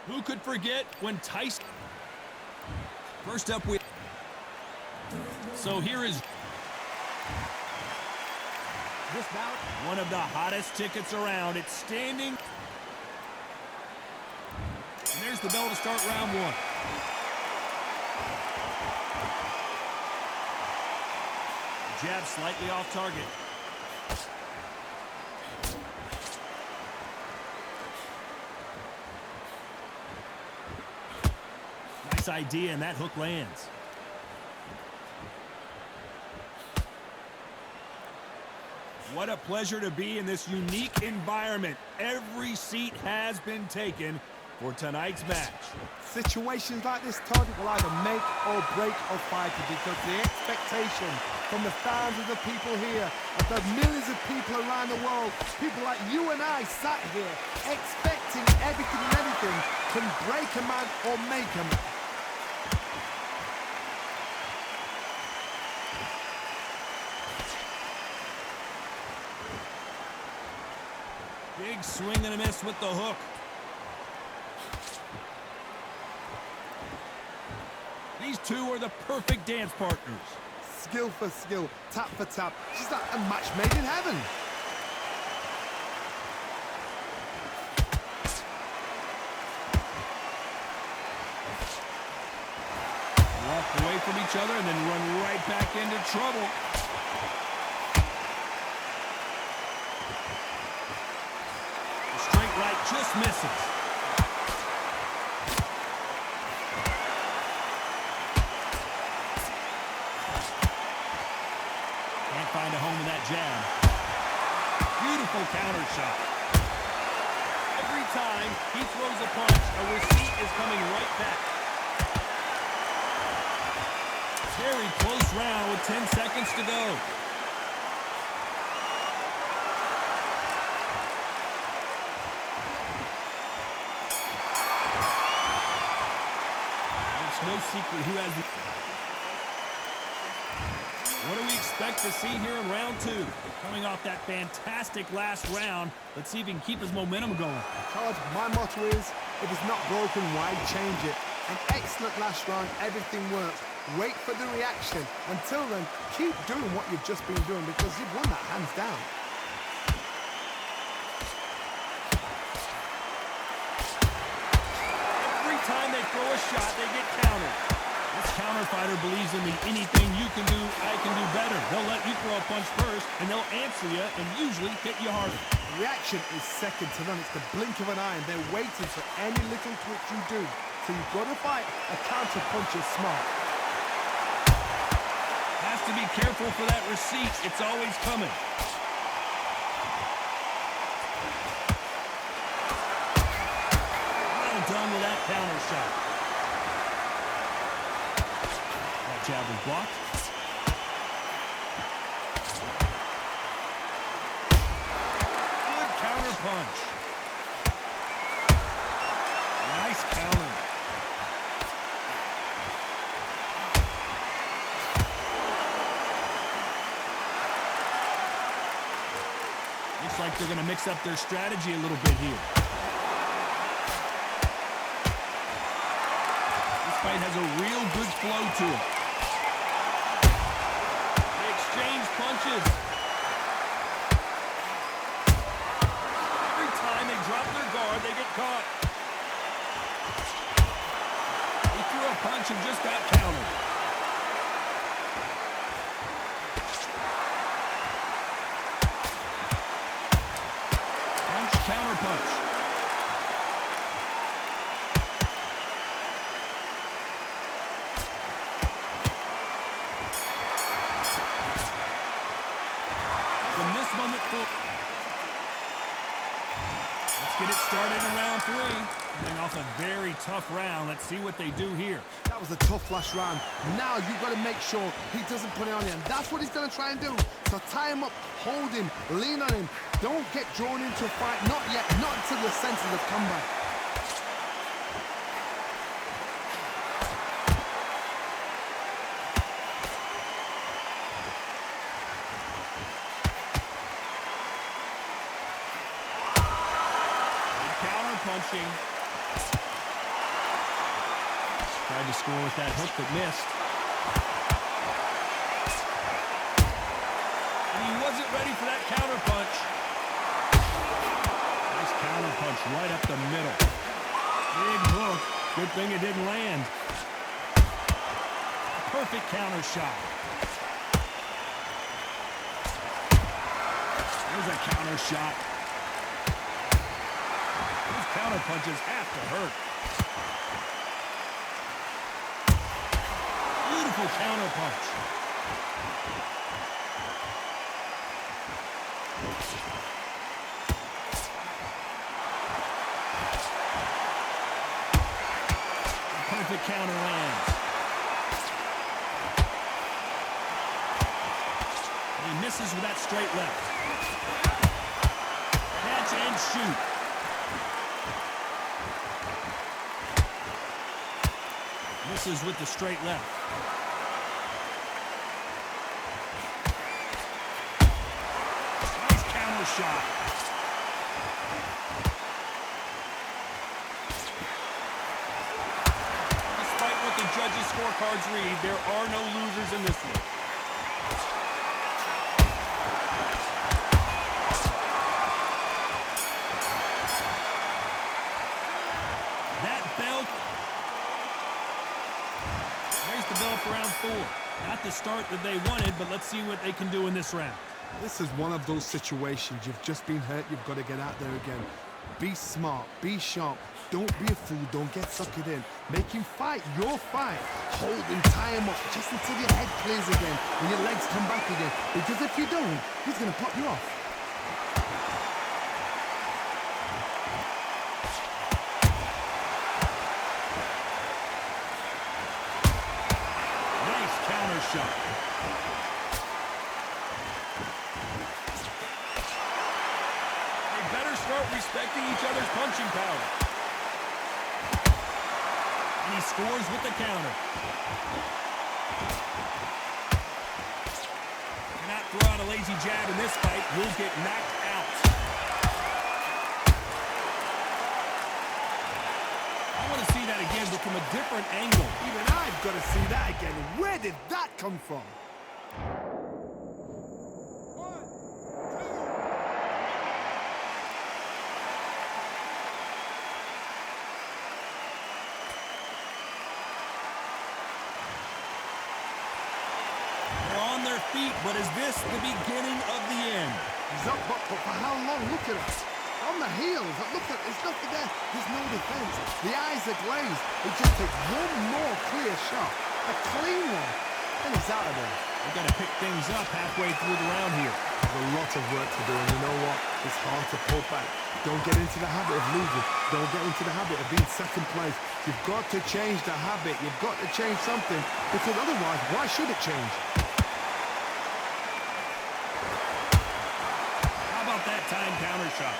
Who could forget when Tyson... First up with... So here is... This bout, one of the hottest tickets around. It's standing. And there's the bell to start round one. Jab slightly off target. Nice idea, and that hook lands. What a pleasure to be in this unique environment. Every seat has been taken for tonight's match. Situations like this, Todd, will either make or break a fighter because the expectation from the thousands of people here, of the millions of people around the world, people like you and I sat here expecting everything and anything can break a man or make a man. Big swing and a miss with the hook. These two are the perfect dance partners. Skill for skill, tap for tap. She's like a match made in heaven. Walk away from each other and then run right back into trouble. The straight right just misses. Find a home in that jab. Beautiful counter shot. Every time he throws a punch, a receipt is coming right back. Very close round with 10 seconds to go. It's no secret who has the... What do we expect to see here in round two? Coming off that fantastic last round, let's see if he can keep his momentum going. Todd, my motto is, if it's not broken, why change it? An excellent last round, everything works. Wait for the reaction. Until then, keep doing what you've just been doing because you've won that hands down. Every time they throw a shot, they get countered. This counter fighter believes in the anything you can do, I can do better. They'll let you throw a punch first, and they'll answer you and usually hit you harder. Reaction is second to none. It's the blink of an eye, and they're waiting for any little twitch you do. So you've got to fight. A counter punch is smart. Has to be careful for that receipt. It's always coming. Well done with that counter shot. Jab was blocked. Good counter punch. Nice counter. Looks like they're going to mix up their strategy a little bit here. This fight has a real good flow to it. Exchange punches. Every time they drop their guard, they get caught. He threw a punch and just got countered. Punch, counter punch. Let's get it started in round three. Coming off a very tough round. Let's see what they do here. That was a tough last round. Now you've got to make sure he doesn't put it on you. And that's what he's going to try and do. So tie him up, hold him, lean on him. Don't get drawn into a fight. Not yet. Not until your senses have come back. Punching. Tried to score with that hook that missed. And he wasn't ready for that counter punch. Nice counter punch right up the middle. Big hook. Good thing it didn't land. Perfect counter shot. There's a counter shot. These counter punches have to hurt. Beautiful counter punch. Perfect counter lands. He misses with that straight left. Catch and shoot. Misses with the straight left. Nice counter shot. Despite what the judges' scorecards read, there are no losers in this one. The bell for round 4. Not the start that they wanted, but let's see what they can do in this round. This is one of those situations. You've just been hurt. You've got to get out there again. Be smart. Be sharp. Don't be a fool. Don't get suckered in. Make him fight your fight. Hold him, tie him up just until your head clears again and your legs come back again. Because if you don't, he's going to pop you off. Shot. They better start respecting each other's punching power. And he scores with the counter. Cannot throw out a lazy jab in this fight. You'll get knocked out. I want to see that again, but from a different angle. Even I've got to see that again. Where did that come from? They're on their feet, but is this the beginning of the end? He's up, but for how long? Look at us. On the heels. Look at, there's nothing there. There's no defense. The eyes are glazed. It just takes one more clear shot. A clean one. And he's out of there. We've got to pick things up halfway through the round here. There's a lot of work to do, and you know what? It's hard to pull back. Don't get into the habit of losing. Don't get into the habit of being second place. You've got to change the habit. You've got to change something, because otherwise, why should it change? How about that time counter shot?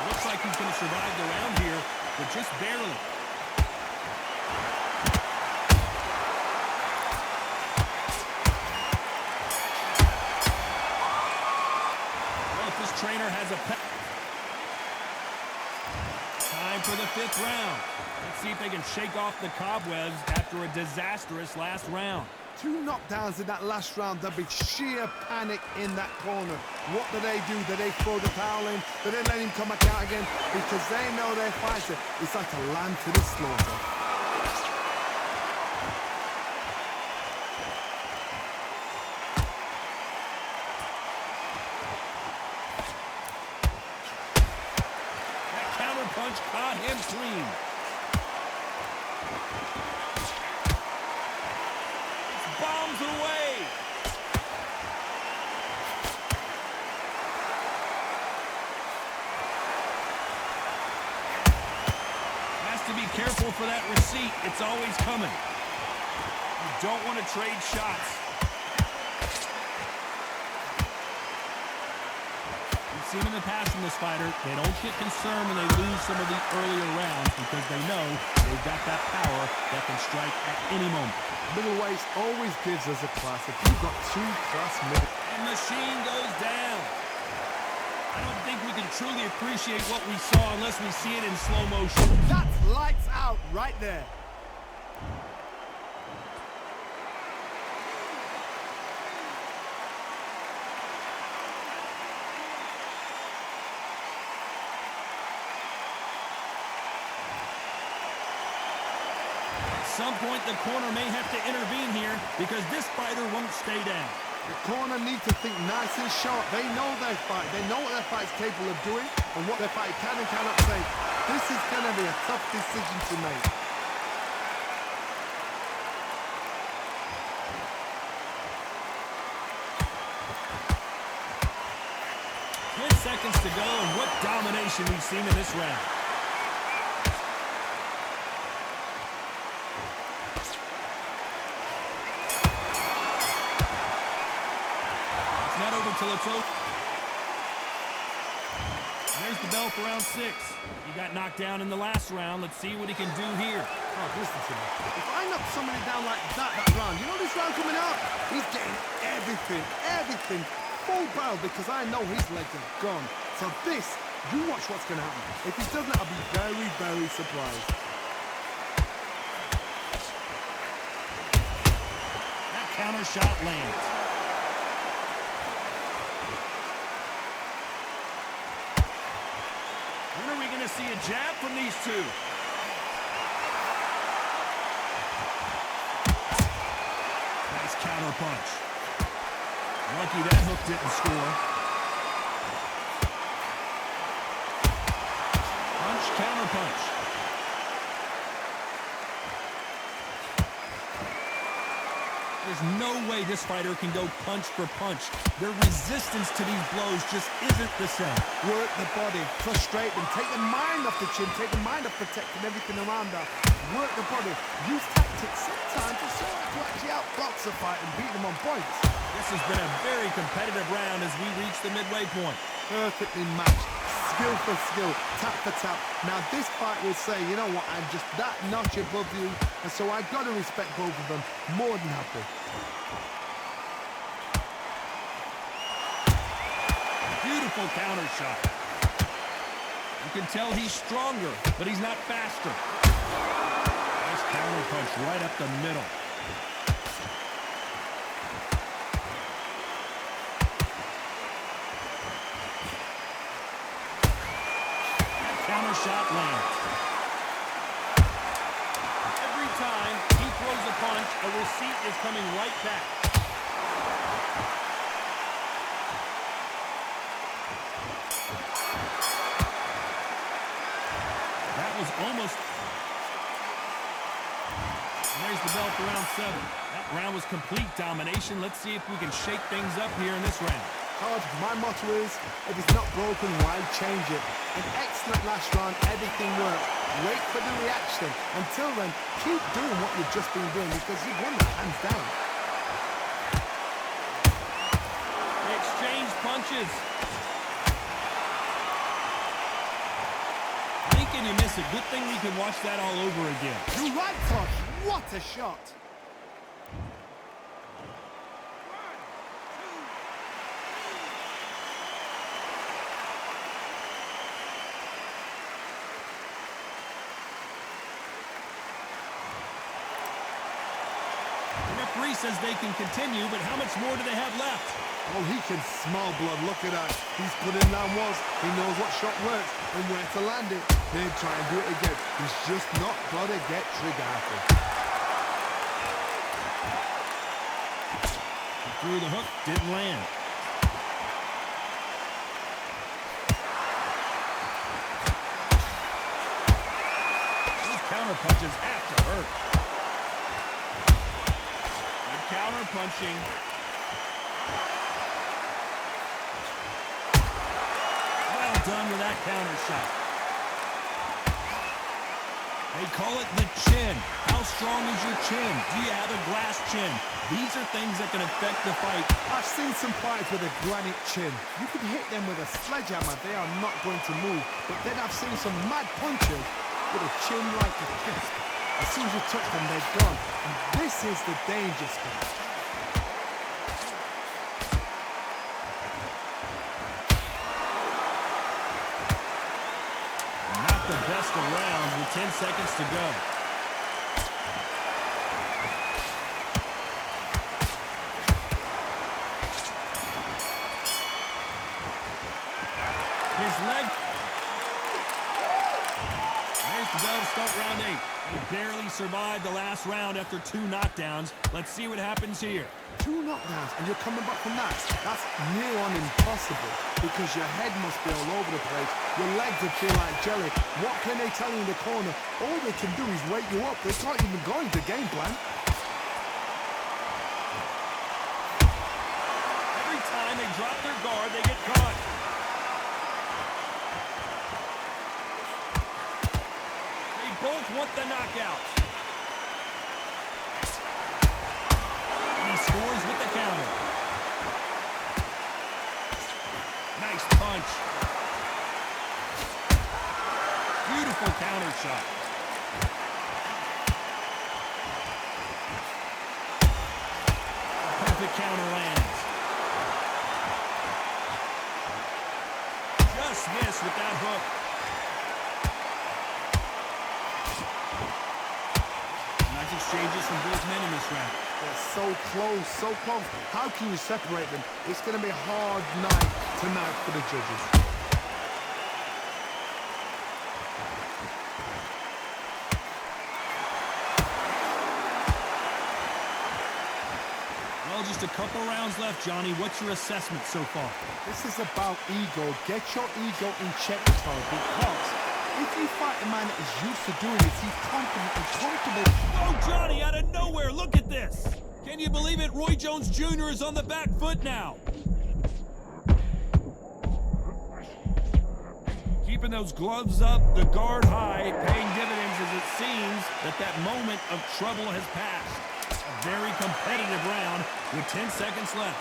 Looks like he's going to survive the round here, but just barely. Trainer has a pet. Time for the 5th round. Let's see if they can shake off the cobwebs after a disastrous last round. 2 knockdowns in that last round. There'll be sheer panic in that corner. What do? Do they throw the towel in? Do they let him come back out again? Because they know their fighter. It's like a lamb to the slaughter. Punch caught him clean. It's bombs away. Has to be careful for that receipt. It's always coming. You don't want to trade shots. Seen in the past from this fighter, they don't get concerned when they lose some of the earlier rounds because they know they've got that power that can strike at any moment. Middleweight always gives us a class. If you've got 2 class middle... And machine goes down. I don't think we can truly appreciate what we saw unless we see it in slow motion. That's lights out right there. At some point, the corner may have to intervene here because this fighter won't stay down. The corner need to think nice and sharp. They know their fight. They know what their fight's capable of doing and what their fight can and cannot take. This is going to be a tough decision to make. 10 seconds to go, and what domination we've seen in this round. It's not over till it's over. There's the bell for round 6. He got knocked down in the last round. Let's see what he can do here. Oh, listen to me. If I knock somebody down like that round, you know this round coming out? He's getting everything full barrel because I know his legs are gone. So this, you watch what's going to happen. If he doesn't, I'll be very, very surprised. That counter shot lands. When are we going to see a jab from these two? Nice counter punch. Lucky that hook didn't score. Punch, counter punch. There's no way this fighter can go punch for punch. Their resistance to these blows just isn't the same. Work the body, frustrate them, take the mind off the chin, take the mind off protecting everything around her. Work the body, use tactics sometimes to actually outbox a fight and beat them on points. This has been a very competitive round as we reach the midway point. Perfectly matched, skill for skill, tap for tap. Now this fight will say, you know what, I'm just that notch above you, and so I've got to respect both of them. More than happy. Beautiful counter shot. You can tell he's stronger, but he's not faster. Nice counter punch right up the middle. Counter shot lands. Every time he throws a punch, a receipt is coming right back. That was almost... And there's the bell for round 7. That round was complete domination. Let's see if we can shake things up here in this round. Todd, my motto is, if it's not broken, why change it? An excellent last round, everything worked. Wait for the reaction. Until then, keep doing what you've just been doing because you've won it hands down. They exchange punches. Can you miss it? Good thing we can watch that all over again. You're right, Todd. What a shot. The referee says they can continue, but how much more do they have left? Oh, he can smell blood. Look at that. He's put in down walls. He knows what shot works and where to land it. Then try and do it again. He's just not got to get trigger happy. Threw the hook, didn't land. Those counter punches have to hurt. Good counter punching. Done with that counter shot. They call it the chin. How strong is your chin? Do you have a glass chin? These are things that can affect the fight. I've seen some fighters with a granite chin. You can hit them with a sledgehammer. They are not going to move. But then I've seen some mad punchers with a chin like a fist. As soon as you touch them, they're gone. And this is the danger spot. 10 seconds to go. His leg. There's the bell to start round 8. He barely survived the last round after 2 knockdowns. Let's see what happens here. 2 knockdowns and you're coming back from that. That's near on impossible because your head must be all over the place. Your legs will feel like jelly. What can they tell you in the corner? All they can do is wake you up. They can't even go into game plan. Every time they drop their guard, they get caught. They both want the knockout. He scores with the counter. Nice punch. Beautiful counter shot. Perfect counter lands. Just missed with that hook. Nice exchanges from both men in this round. They're so close, so close. How can you separate them? It's going to be a hard night tonight for the judges. Well, just a couple rounds left, Johnny. What's your assessment so far? This is about ego. Get your ego in check, Tony, because if you fight a man that is used to doing it, he's confident and comfortable. Oh, Johnny, out of nowhere, look at this. Can you believe it? Roy Jones Jr. is on the back foot now. Keeping those gloves up, the guard high, paying dividends as it seems that moment of trouble has passed. A very competitive round with 10 seconds left.